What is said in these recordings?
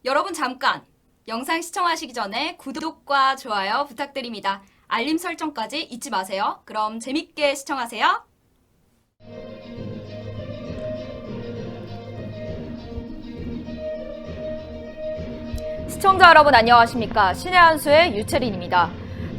여러분 잠깐! 영상 시청하시기 전에 구독과 좋아요 부탁드립니다. 알림 설정까지 잊지 마세요. 그럼 재밌게 시청하세요. 시청자 여러분 안녕하십니까? 신의 한수의 유채린입니다.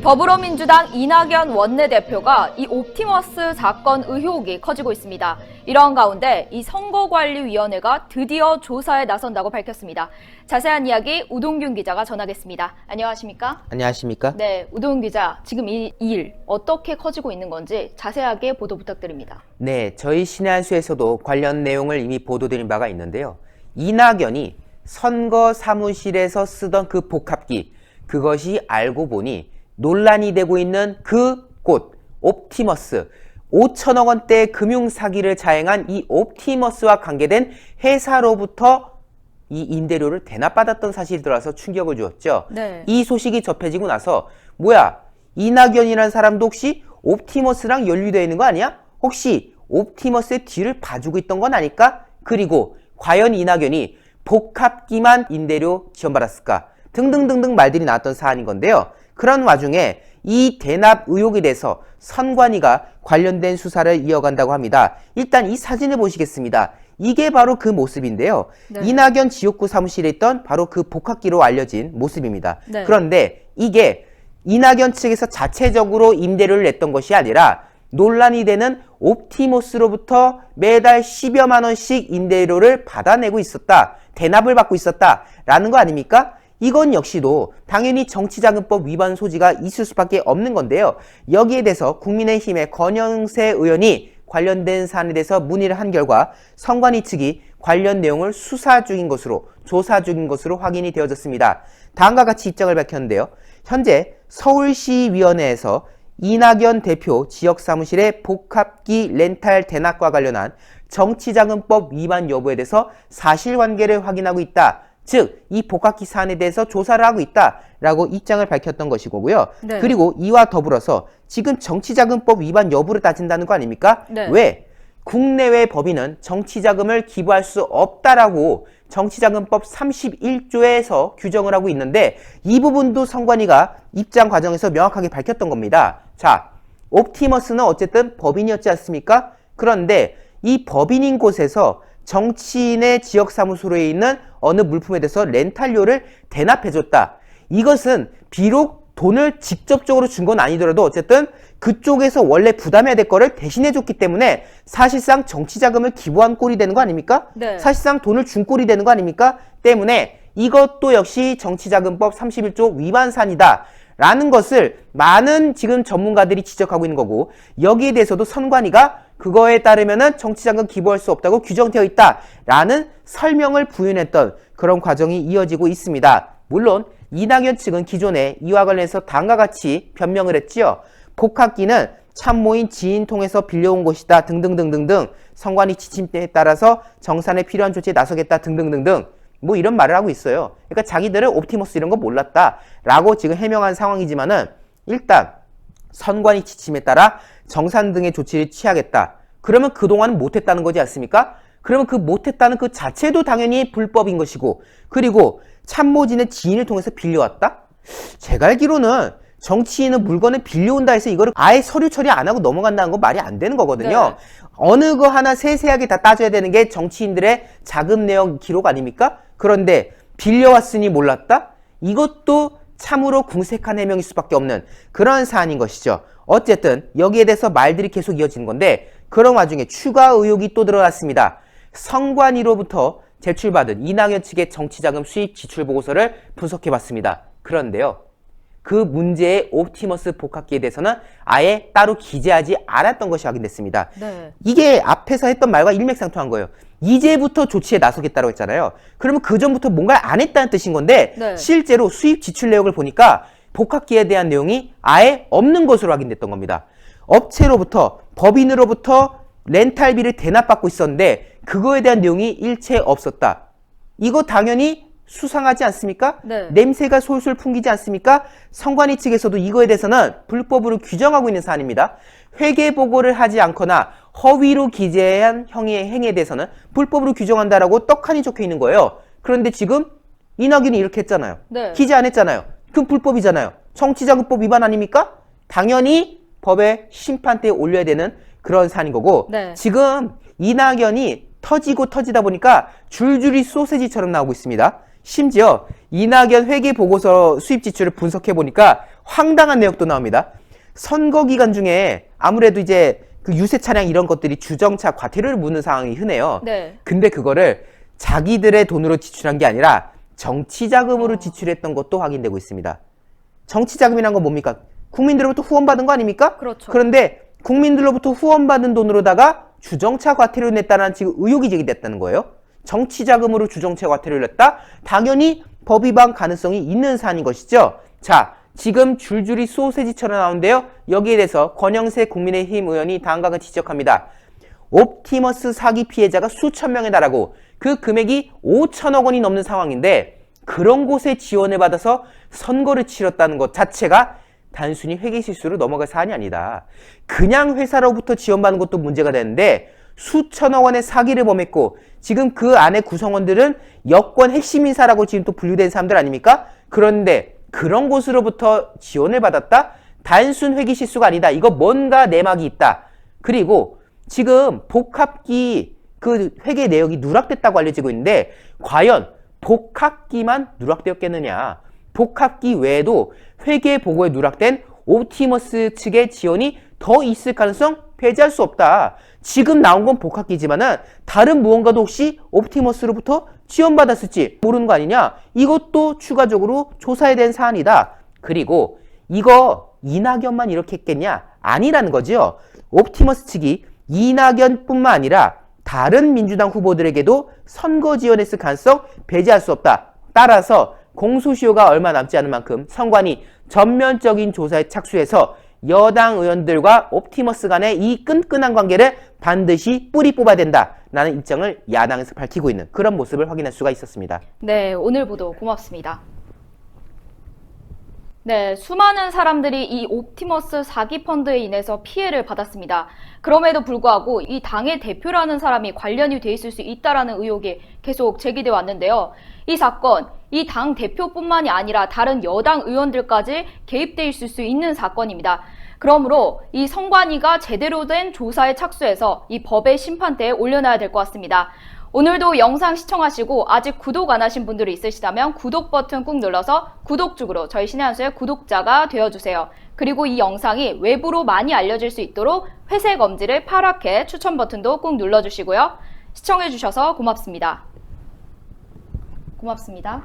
더불어민주당 이낙연 원내대표가 이 옵티머스 사건 의혹이 커지고 있습니다. 이러한 가운데 이 선거관리위원회가 드디어 조사에 나선다고 밝혔습니다. 자세한 이야기 우동균 기자가 전하겠습니다. 안녕하십니까? 안녕하십니까? 네, 우동균 기자, 지금 이 일 어떻게 커지고 있는 건지 자세하게 보도 부탁드립니다. 네, 저희 신의 한수에서도 관련 내용을 이미 보도드린 바가 있는데요. 이낙연이 선거 사무실에서 쓰던 그 복합기, 그것이 알고 보니 논란이 되고 있는 그 곳, 옵티머스, 5천억 원대 금융사기를 자행한 이 옵티머스와 관계된 회사로부터 이 임대료를 대납받았던 사실이 들어와서 충격을 주었죠. 네. 이 소식이 접해지고 나서 뭐야, 이낙연이라는 사람도 혹시 옵티머스랑 연루되어 있는 거 아니야? 혹시 옵티머스의 뒤를 봐주고 있던 건 아닐까? 그리고 과연 이낙연이 복합기만 임대료 지원받았을까? 등등등등 말들이 나왔던 사안인 건데요. 그런 와중에 이 대납 의혹에 대해서 선관위가 관련된 수사를 이어간다고 합니다. 일단 이 사진을 보시겠습니다. 이게 바로 그 모습인데요. 네. 이낙연 지역구 사무실에 있던 바로 그 복합기로 알려진 모습입니다. 네. 그런데 이게 이낙연 측에서 자체적으로 임대료를 냈던 것이 아니라 논란이 되는 옵티머스로부터 매달 10여만 원씩 임대료를 받아내고 있었다. 대납을 받고 있었다라는 거 아닙니까? 이건 역시도 당연히 정치자금법 위반 소지가 있을 수밖에 없는 건데요. 여기에 대해서 국민의힘의 권영세 의원이 관련된 사안에 대해서 문의를 한 결과 선관위 측이 관련 내용을 수사 중인 것으로, 조사 중인 것으로 확인이 되어졌습니다. 다음과 같이 입장을 밝혔는데요. 현재 서울시위원회에서 이낙연 대표 지역사무실의 복합기 렌탈 대납과 관련한 정치자금법 위반 여부에 대해서 사실관계를 확인하고 있다. 즉, 이 복합기 사안에 대해서 조사를 하고 있다라고 입장을 밝혔던 것이고요. 네. 그리고 이와 더불어서 지금 정치자금법 위반 여부를 따진다는 거 아닙니까? 네. 왜? 국내외 법인은 정치자금을 기부할 수 없다라고 정치자금법 31조에서 규정을 하고 있는데 이 부분도 선관위가 입장 과정에서 명확하게 밝혔던 겁니다. 자, 옵티머스는 어쨌든 법인이었지 않습니까? 그런데 이 법인인 곳에서 정치인의 지역사무소에 있는 어느 물품에 대해서 렌탈료를 대납해줬다. 이것은 비록 돈을 직접적으로 준 건 아니더라도 어쨌든 그쪽에서 원래 부담해야 될 거를 대신해줬기 때문에 사실상 정치자금을 기부한 꼴이 되는 거 아닙니까? 네. 사실상 돈을 준 꼴이 되는 거 아닙니까? 때문에 이것도 역시 정치자금법 31조 위반 사안이다. 라는 것을 많은 지금 전문가들이 지적하고 있는 거고 여기에 대해서도 선관위가 그거에 따르면은 정치자금 기부할 수 없다고 규정되어 있다라는 설명을 부연했던 그런 과정이 이어지고 있습니다. 물론 이낙연 측은 기존에 이와 관련해서 다음과 같이 변명을 했지요. 복합기는 참모인 지인 통해서 빌려온 것이다 등등등등등 선관위 지침에 따라서 정산에 필요한 조치에 나서겠다 등등등등 뭐 이런 말을 하고 있어요. 그러니까 자기들은 옵티머스 이런 거 몰랐다라고 지금 해명한 상황이지만은 일단 선관위 지침에 따라 정산 등의 조치를 취하겠다. 그러면 그동안은 못했다는 거지 않습니까? 그러면 그 못했다는 그 자체도 당연히 불법인 것이고 그리고 참모진의 지인을 통해서 빌려왔다? 제가 알기로는 정치인은 물건을 빌려온다 해서 이거를 아예 서류 처리 안 하고 넘어간다는 건 말이 안 되는 거거든요. 네. 어느 거 하나 세세하게 다 따져야 되는 게 정치인들의 자금 내역 기록 아닙니까? 그런데 빌려왔으니 몰랐다? 이것도 참으로 궁색한 해명일 수밖에 없는 그런 사안인 것이죠. 어쨌든 여기에 대해서 말들이 계속 이어지는 건데 그런 와중에 추가 의혹이 또 드러났습니다. 선관위로부터 제출받은 이낙연 측의 정치자금 수입 지출 보고서를 분석해봤습니다. 그런데요. 그 문제의 옵티머스 복합기에 대해서는 아예 따로 기재하지 않았던 것이 확인됐습니다. 네. 이게 앞에서 했던 말과 일맥상통한 거예요. 이제부터 조치에 나서겠다고 했잖아요. 그러면 그 전부터 뭔가를 안 했다는 뜻인 건데 네. 실제로 수입 지출 내역을 보니까 복합기에 대한 내용이 아예 없는 것으로 확인됐던 겁니다. 업체로부터 법인으로부터 렌탈비를 대납받고 있었는데 그거에 대한 내용이 일체 없었다. 이거 당연히 수상하지 않습니까? 네. 냄새가 솔솔 풍기지 않습니까? 선관위 측에서도 이거에 대해서는 불법으로 규정하고 있는 사안입니다. 회계보고를 하지 않거나 허위로 기재한 행위에 대해서는 불법으로 규정한다라고 떡하니 적혀 있는 거예요. 그런데 지금 이낙연이 이렇게 했잖아요. 네. 기재 안 했잖아요. 그럼 불법이잖아요. 정치자금법 위반 아닙니까? 당연히 법의 심판대에 올려야 되는 그런 사안인 거고 네. 지금 이낙연이 터지고 터지다 보니까 줄줄이 소세지처럼 나오고 있습니다. 심지어 이낙연 회계보고서 수입 지출을 분석해 보니까 황당한 내역도 나옵니다. 선거 기간 중에 아무래도 이제 그 유세 차량 이런 것들이 주정차 과태료를 묻는 상황이 흔해요. 네. 근데 그거를 자기들의 돈으로 지출한 게 아니라 정치 자금으로 지출했던 것도 확인되고 있습니다. 정치 자금이란 건 뭡니까? 국민들로부터 후원받은 거 아닙니까? 그렇죠. 그런데 국민들로부터 후원받은 돈으로다가 주정차 과태료를 냈다는 지금 의혹이 제기됐다는 거예요. 정치 자금으로 주정차 과태료를 냈다? 당연히 법 위반 가능성이 있는 사안인 것이죠. 자, 지금 줄줄이 소세지처럼 나오는데요. 여기에 대해서 권영세 국민의힘 의원이 다음과 지적합니다. 옵티머스 사기 피해자가 수천 명에 달하고 그 금액이 5천억 원이 넘는 상황인데 그런 곳에 지원을 받아서 선거를 치렀다는 것 자체가 단순히 회계 실수로 넘어갈 사안이 아니다. 그냥 회사로부터 지원받는 것도 문제가 되는데 수천억 원의 사기를 범했고 지금 그 안에 구성원들은 여권 핵심 인사라고 지금 또 분류된 사람들 아닙니까? 그런데 그런 곳으로부터 지원을 받았다? 단순 회계 실수가 아니다. 이거 뭔가 내막이 있다. 그리고 지금 복합기 그 회계 내역이 누락됐다고 알려지고 있는데 과연 복합기만 누락되었겠느냐? 복합기 외에도 회계 보고에 누락된 옵티머스 측의 지원이 더 있을 가능성 배제할 수 없다. 지금 나온 건 복합기지만은 다른 무언가도 혹시 옵티머스로부터 지원받았을지 모르는 거 아니냐? 이것도 추가적으로 조사해야 된 사안이다. 그리고 이거 이낙연만 이렇게 했겠냐? 아니라는 거죠. 옵티머스 측이 이낙연뿐만 아니라 다른 민주당 후보들에게도 선거 지원했을 가능성 배제할 수 없다. 따라서 공소시효가 얼마 남지 않은 만큼 선관위 전면적인 조사에 착수해서 여당 의원들과 옵티머스 간의 이 끈끈한 관계를 반드시 뿌리 뽑아야 된다라는 입장을 야당에서 밝히고 있는 그런 모습을 확인할 수가 있었습니다. 네, 오늘 보도 고맙습니다. 네, 수많은 사람들이 이 옵티머스 사기 펀드에 인해서 피해를 받았습니다. 그럼에도 불구하고 이 당의 대표라는 사람이 관련이 돼 있을 수 있다라는 의혹이 계속 제기돼 왔는데요. 이 사건, 이 당 대표뿐만이 아니라 다른 여당 의원들까지 개입돼 있을 수 있는 사건입니다. 그러므로 이 선관위가 제대로 된 조사에 착수해서 이 법의 심판대에 올려놔야 될 것 같습니다. 오늘도 영상 시청하시고 아직 구독 안 하신 분들이 있으시다면 구독 버튼 꾹 눌러서 구독쪽으로 저희 신의 한 수의 구독자가 되어주세요. 그리고 이 영상이 외부로 많이 알려질 수 있도록 회색 엄지를 파랗게 추천 버튼도 꾹 눌러주시고요. 시청해주셔서 고맙습니다. 고맙습니다.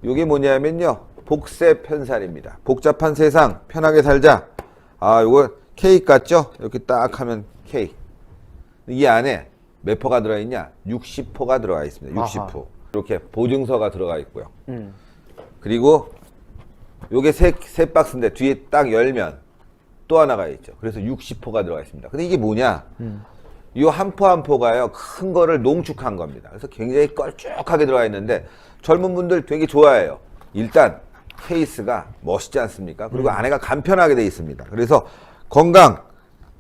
이게 뭐냐면요. 복세 편살입니다. 복잡한 세상 편하게 살자. 아, 요거 케이크 같죠? 이렇게 딱 하면 케이크. 이 안에 몇 포가 들어있냐? 60포가 들어가 있습니다. 60포. 아하. 이렇게 보증서가 들어가 있고요. 그리고 요게 세 박스인데 뒤에 딱 열면 또 하나가 있죠. 그래서 60포가 들어가 있습니다. 근데 이게 뭐냐? 요 한 포 한 포가요. 큰 거를 농축한 겁니다. 그래서 굉장히 걸쭉하게 들어가 있는데 젊은 분들 되게 좋아해요. 일단 케이스가 멋있지 않습니까? 그리고 안에가 간편하게 돼 있습니다. 그래서 건강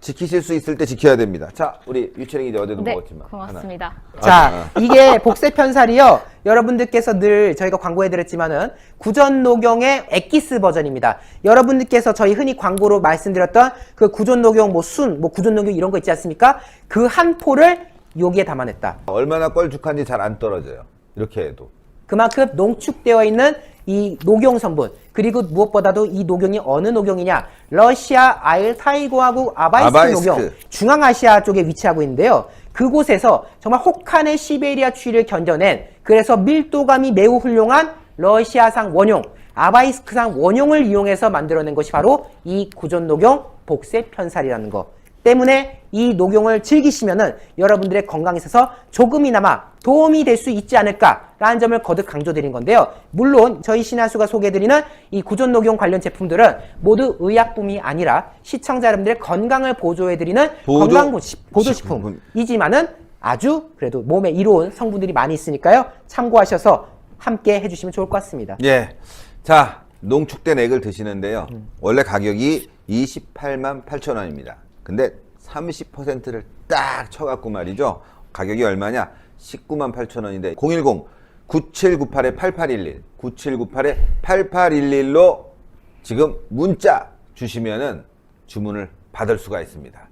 지키실 수 있을 때 지켜야 됩니다. 자, 우리 유채링이 이제 어제도 네, 먹었지만. 고맙습니다. 자, 이게 복세 편살이요. 여러분들께서 늘 저희가 광고해드렸지만은 구전녹용의 엑기스 버전입니다. 여러분들께서 저희 흔히 광고로 말씀드렸던 그 구전녹용 뭐 순, 뭐 구전녹용 이런 거 있지 않습니까? 그 한 포를 여기에 담아냈다. 얼마나 껄쭉한지 잘 안 떨어져요. 이렇게 해도. 그만큼 농축되어 있는 이 녹용 성분, 그리고 무엇보다도 이 녹용이 어느 녹용이냐? 러시아 알타이고하국 아바이스크 녹용, 중앙아시아 쪽에 위치하고 있는데요. 그곳에서 정말 혹한의 시베리아 추위를 견뎌낸, 그래서 밀도감이 매우 훌륭한 러시아산 원용, 아바이스크산 원용을 이용해서 만들어낸 것이 바로 이 구전녹용 복세 편살이라는 거. 때문에 이 녹용을 즐기시면은 여러분들의 건강에 있어서 조금이나마 도움이 될 수 있지 않을까라는 점을 거듭 강조드린 건데요. 물론 저희 신하수가 소개해드리는 이 구전녹용 관련 제품들은 모두 의약품이 아니라 시청자 여러분들의 건강을 보조해드리는 건강보조식품이지만은 아주 그래도 몸에 이로운 성분들이 많이 있으니까요. 참고하셔서 함께 해주시면 좋을 것 같습니다. 예. 자, 농축된 액을 드시는데요. 원래 가격이 28만 8천 원입니다. 근데 30%를 딱 쳐갖고 말이죠. 가격이 얼마냐? 198,000원인데 010-9798-8811 9798-8811로 지금 문자 주시면은 주문을 받을 수가 있습니다.